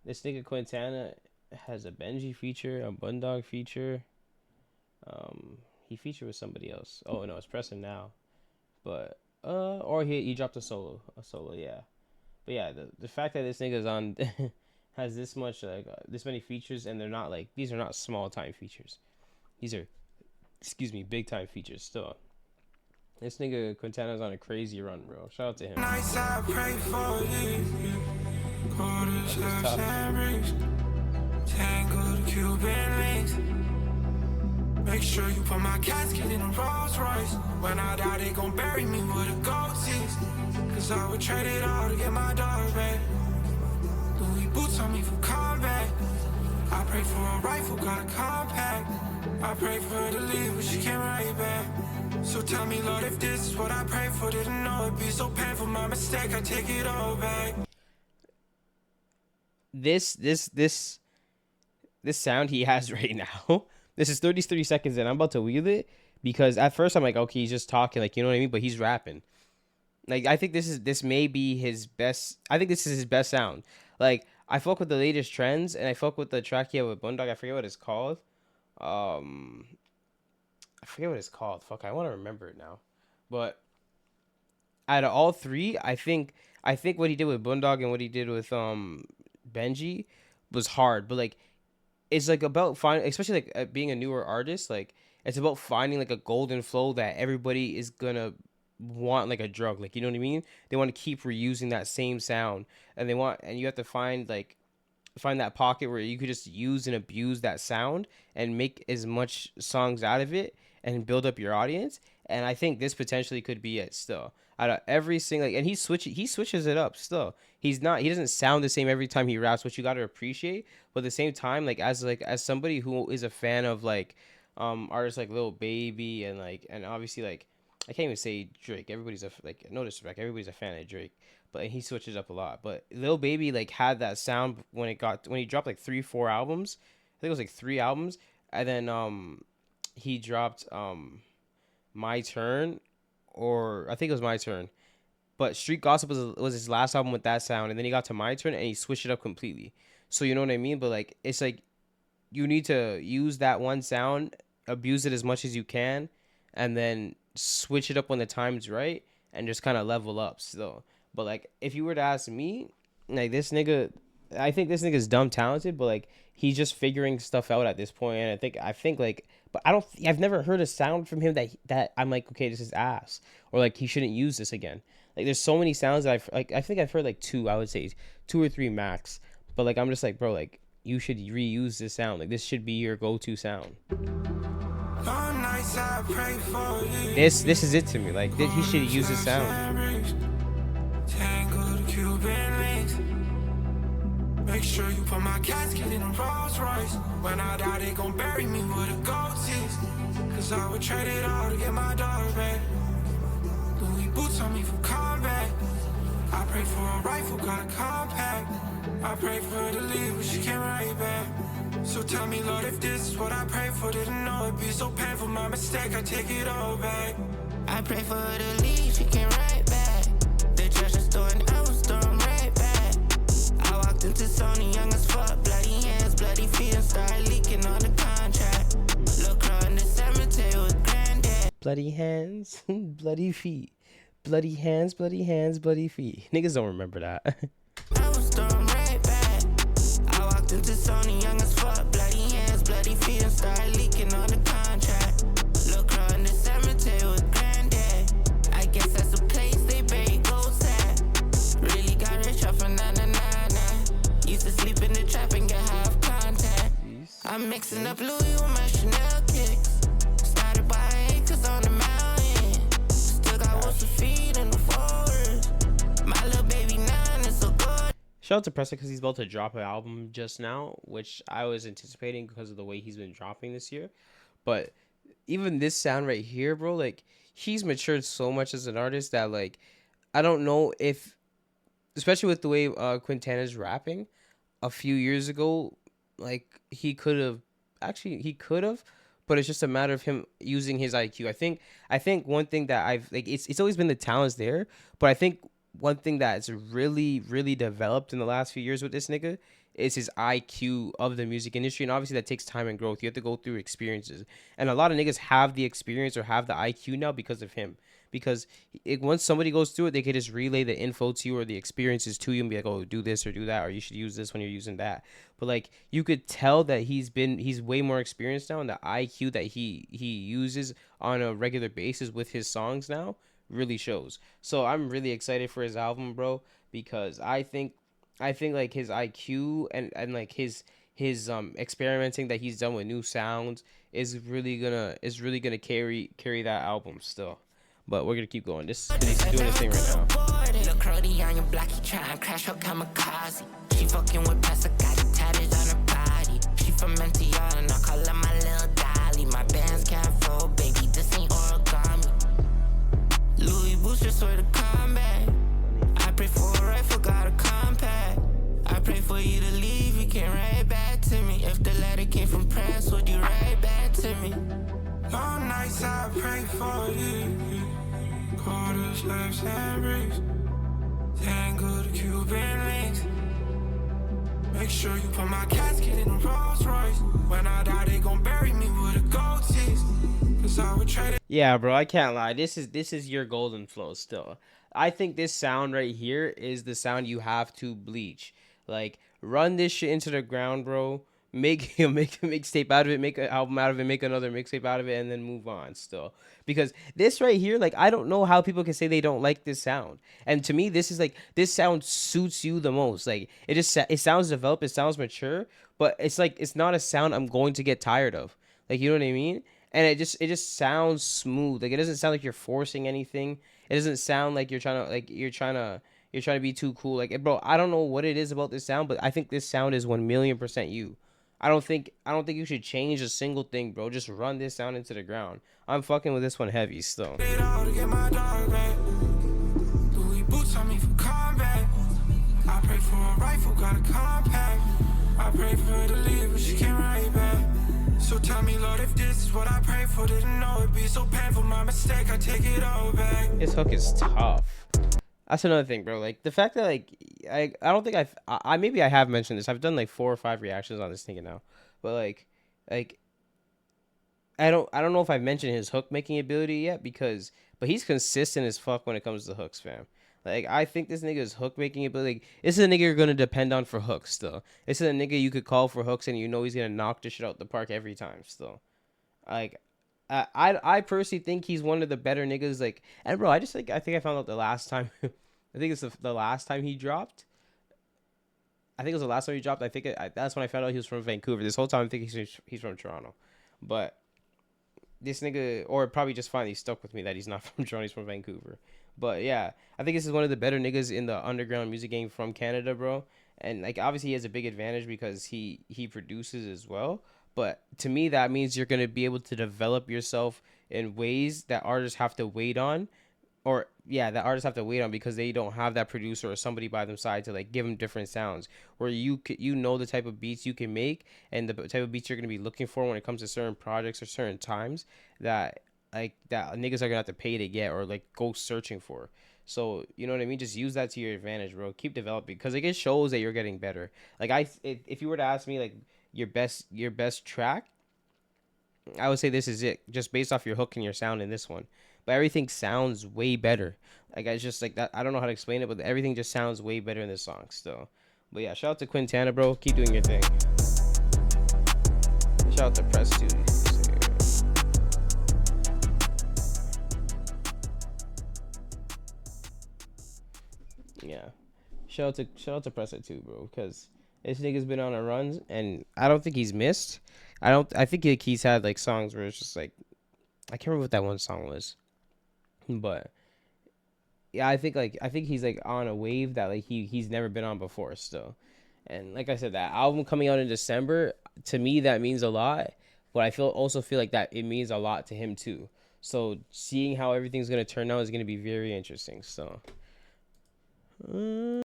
This nigga Quintana has a Benji feature, a Bundog feature. He featured with somebody else. Oh no, it's Pressa now. But or he dropped a solo, yeah. But yeah, the fact that this nigga's on has this much this many features, and they're not like, these are not small time features. These are, excuse me, big time features still. This nigga Quintana's on a crazy run, bro. Shout out to him. That's just tough. Make sure you put my casket in a Rolls Royce. When I die, they gon' bury me with a gold teeth. Cause I would trade it all to get my dog back. Louis boots on me for combat. I pray for a rifle, got a compact. I pray for her to leave, but she came right back. So tell me, Lord, if this is what I pray for, didn't know it'd be so painful. My mistake, I take it all back. This sound he has right now. This is 30 seconds in. I'm about to wheel it because at first I'm like, okay, he's just talking, like, you know what I mean? But he's rapping. Like, I think this may be his best. I think this is his best sound. Like, I fuck with the latest trends, and I fuck with the track here with Bundog. I forget what it's called. I forget what it's called. Fuck, I want to remember it now. But out of all three, I think what he did with Bundog and what he did with Benji was hard. But like, it's like about finding, especially like being a newer artist, like it's about finding like a golden flow that everybody is gonna want, like a drug, like, you know what I mean? They want to keep reusing that same sound, and you have to find that pocket where you could just use and abuse that sound and make as much songs out of it and build up your audience. And I think this potentially could be it still. Out of every single, like, and he switches it up still. He doesn't sound the same every time he raps, which you got to appreciate. But at the same time, as somebody who is a fan of artists like Lil Baby and obviously like, I can't even say Drake. No disrespect, everybody's a fan of Drake, but he switches up a lot. But Lil Baby had that sound when he dropped like 3-4 albums. I think it was like 3 albums, and then he dropped My Turn, or I think it was My Turn. But Street Gossip was his last album with that sound, and then he got to My Turn and he switched it up completely. So you know what I mean? But like, it's like you need to use that one sound, abuse it as much as you can, and then switch it up when the time's right, and just kind of level up still. But like, if you were to ask me, like, this nigga, I think this nigga's dumb talented, but like, he's just figuring stuff out at this point. And I think like, but I've never heard a sound from him that I'm like, okay, this is ass, or like, he shouldn't use this again. Like, there's so many sounds that I think I've heard like two, I would say 2 or 3 max. But like, I'm just like, bro, like, you should reuse this sound. Like, this should be your go-to sound. This is it to me. Like, he should use this sound. Make sure you put my casket in a Rolls Royce. When I die, they gon' bury me with a gold teeth. Cause I would trade it all to get my dog back. Louis boots on me for combat. I pray for a rifle, got a compact. I pray for her to leave, but she came right back. So tell me, Lord, if this is what I pray for, didn't know it'd be so painful. My mistake, I take it all back. I pray for her to leave, she came right back. The church is throwing, I was throwing right back. I walked into Sony, young as fuck, bloody hands, bloody feet, and started leaking on the contract. Look her in the cemetery with granddad. Bloody hands, bloody feet. Bloody hands, bloody hands, bloody feet. Niggas don't remember that. I was throwing right back. I walked into Sony, young as fuck, bloody hands, bloody feet, and started leaking on the contract. Look her in the cemetery with granddad. I guess that's a place they bury ghosts at. Really got rich off of 999. Used to sleep in the trap and get half contact. I'm mixing up Louis with my Chanel kicks. Started buying acres on the mountain. Still got what's to feed in the forest. My little baby nine is so good. Shout out to Pressa because he's about to drop an album just now, which I was anticipating because of the way he's been dropping this year. But even this sound right here, bro, like, he's matured so much as an artist that, like, I don't know if, especially with the way Quintana's rapping a few years ago, like, he could have, but it's just a matter of him using his IQ. I think one thing that it's always been the talents there, but I think one thing that's really developed in the last few years with this nigga is his IQ of the music industry, and obviously that takes time and growth. You have to go through experiences, and a lot of niggas have the experience or have the IQ now because of him. Because once somebody goes through it, they can just relay the info to you or the experiences to you and be like, "Oh, do this or do that, or you should use this when you're using that." But like you could tell that he's way more experienced now, and the IQ that he uses on a regular basis with his songs now really shows. So I'm really excited for his album, bro, because I think like his IQ and like his experimenting that he's done with new sounds is really gonna carry that album still. But we're gonna keep going. This because he's doing his thing right now. Look, Crody on your block, he trying crash her kamikaze. She fucking with Pressa, got it tatted on her body. She from Montreal and I call her my little dolly. My bands can't fold, baby, this ain't origami. Louis Booster swear to combat. I pray for a rifle, got a compact. I pray for you to leave, you can't write back to me. If the letter came from Press, would you write back to me? Long nights I pray for you. Quarters, left and bricks. Tango to Cuban links. Make sure you put my casket in a Rolls Royce. When I die, they gon' bury me with a gold teeth. Cause I would trade it. Yeah, bro, I can't lie. This is your golden flow still. I think this sound right here is the sound you have to bleach. Like run this shit into the ground, bro. Make make a mixtape out of it, make an album out of it, make another mixtape out of it, and then move on still. Because this right here, like I don't know how people can say they don't like this sound. And to me, this is like this sound suits you the most. Like it sounds developed, it sounds mature, but it's like it's not a sound I'm going to get tired of. Like you know what I mean? And it just sounds smooth. Like it doesn't sound like you're forcing anything. It doesn't sound like you're trying to be too cool. Like bro, I don't know what it is about this sound, but I think this sound is 1,000,000% you. I don't think you should change a single thing, bro. Just run this sound into the ground. I'm fucking with this one heavy still. Louis boots on me for combat. I pray for a rifle, got a compact. I pray for her to leave, but she can't write back. So tell me, Lord, if this is what I pray for, didn't know it'd be so painful. My mistake, I take it all back. His hook is tough. That's another thing, bro. Like the fact that like I don't think I maybe I have mentioned this. I've done like 4 or 5 reactions on this thing now, but like I don't know if I've mentioned his hook making ability yet because but he's consistent as fuck when it comes to hooks, fam. Like I think this nigga's hook making ability. Like, this is a nigga you're gonna depend on for hooks still. This is a nigga you could call for hooks and you know he's gonna knock the shit out the park every time still. Like I personally think he's one of the better niggas. Like, and bro, I think I found out the last time. I think it's the last time he dropped. I think it was the last time he dropped. That's when I found out he was from Vancouver. This whole time I'm thinking he's from Toronto, but this nigga, or probably just finally stuck with me that he's not from Toronto, he's from Vancouver. But yeah, I think this is one of the better niggas in the underground music game from Canada, bro. And like obviously he has a big advantage because he produces as well. But to me, that means you're gonna be able to develop yourself in ways that artists have to wait on, or yeah, that artists have to wait on because they don't have that producer or somebody by their side to like give them different sounds. Where you know the type of beats you can make and the type of beats you're gonna be looking for when it comes to certain projects or certain times that that niggas are gonna have to pay to get or like go searching for. So you know what I mean? Just use that to your advantage, bro. Keep developing because like it shows that you're getting better. Like if you were to ask me like your best track, I would say this is it, just based off your hook and your sound in this one. But everything sounds way better. Like I just like that. I don't know how to explain it, but everything just sounds way better in this song still. But yeah, shout out to Quintana, bro. Keep doing your thing. Shout out to Press too. Yeah, shout out to Pressa too, bro. Because this nigga's been on a runs, and I don't think he's missed. I think like, he's had like songs where it's just like I can't remember what that one song was, but yeah, I think he's like on a wave that like he's never been on before still. And like I said, that album coming out in December, to me that means a lot, but I also feel like that it means a lot to him too. So seeing how everything's gonna turn out is gonna be very interesting. So.